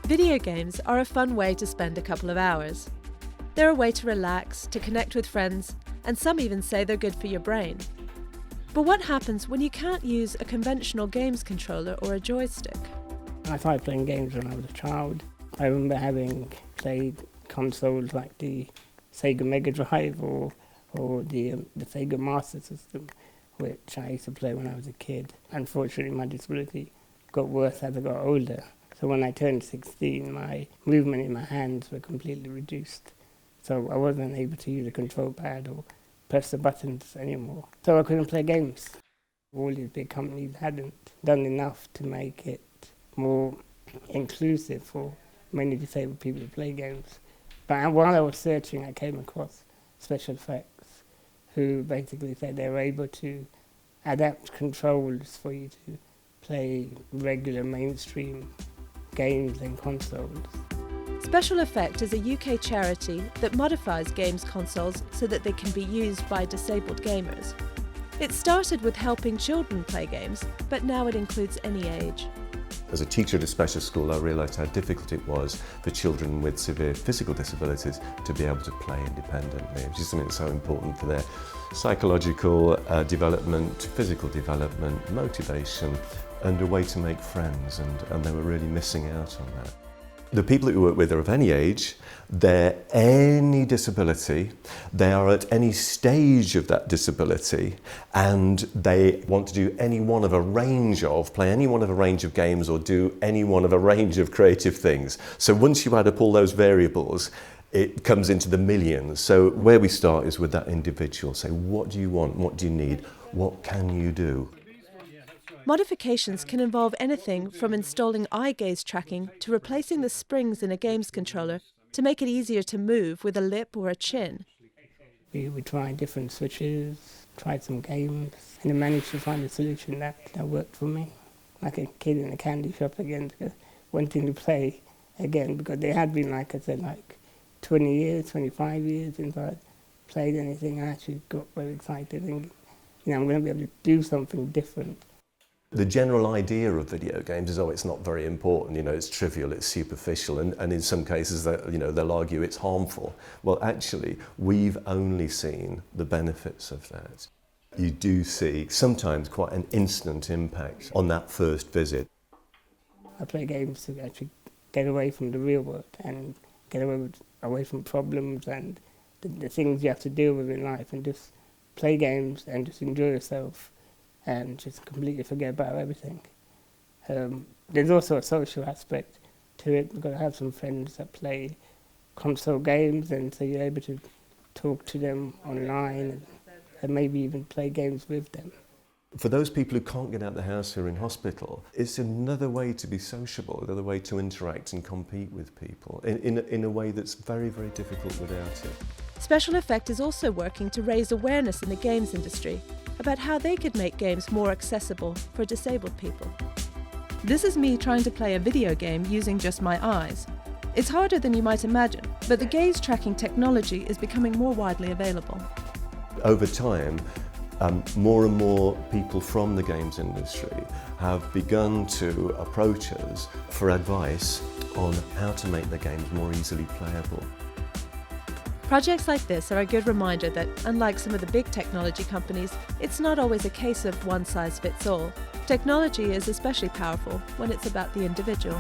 Video games are a fun way to spend a couple of hours. They're a way to relax, to connect with friends, and some even say they're good for your brain. But what happens when you can't use a conventional games controller or a joystick? I started playing games when I was a child. I remember having played consoles like the Sega Mega Drive or the Sega Master System, which I used to play when I was a kid. Unfortunately, my disability got worse as I got older. So when I turned 16, my movement in my hands were completely reduced. So I wasn't able to use a control pad or press the buttons anymore. So I couldn't play games. All these big companies hadn't done enough to make it more inclusive for many disabled people to play games. But while I was searching, I came across Special Effects, who basically said they were able to adapt controls for you to play regular mainstream games and consoles. Special Effect is a UK charity that modifies games consoles so that they can be used by disabled gamers. It started with helping children play games, but now it includes any age. As a teacher at a special school, I realised how difficult it was for children with severe physical disabilities to be able to play independently, which is something that's so important for their psychological development, physical development, motivation, and a way to make friends, and they were really missing out on that. The people that we work with are of any age, they're any disability, they are at any stage of that disability, and they want to do any one of a range of, play any one of a range of games or do any one of a range of creative things. So once you add up all those variables, it comes into the millions. So where we start is with that individual. Say, what do you want? What do you need? What can you do? Modifications can involve anything from installing eye gaze tracking to replacing the springs in a games controller to make it easier to move with a lip or a chin. We tried different switches, tried some games, and I managed to find a solution that worked for me. Like a kid in a candy shop again, wanting to play again, because they had been, like I said, like 20 years, 25 years since I played anything. I actually got very excited and I'm going to be able to do something different. The general idea of video games is, it's not very important, it's trivial, it's superficial, and in some cases they'll argue it's harmful. Well, actually, we've only seen the benefits of that. You do see sometimes quite an instant impact on that first visit. I play games to actually get away from the real world and get away from problems and the things you have to deal with in life, and just play games and just enjoy yourself and just completely forget about everything. There's also a social aspect to it, because I have some friends that play console games, and so you're able to talk to them online and maybe even play games with them. For those people who can't get out of the house who are in hospital, it's another way to be sociable, another way to interact and compete with people in a way that's very, very difficult without it. Special Effect is also working to raise awareness in the games industry about how they could make games more accessible for disabled people. This is me trying to play a video game using just my eyes. It's harder than you might imagine, but the gaze tracking technology is becoming more widely available. Over time, more and more people from the games industry have begun to approach us for advice on how to make their games more easily playable. Projects like this are a good reminder that, unlike some of the big technology companies, it's not always a case of one size fits all. Technology is especially powerful when it's about the individual.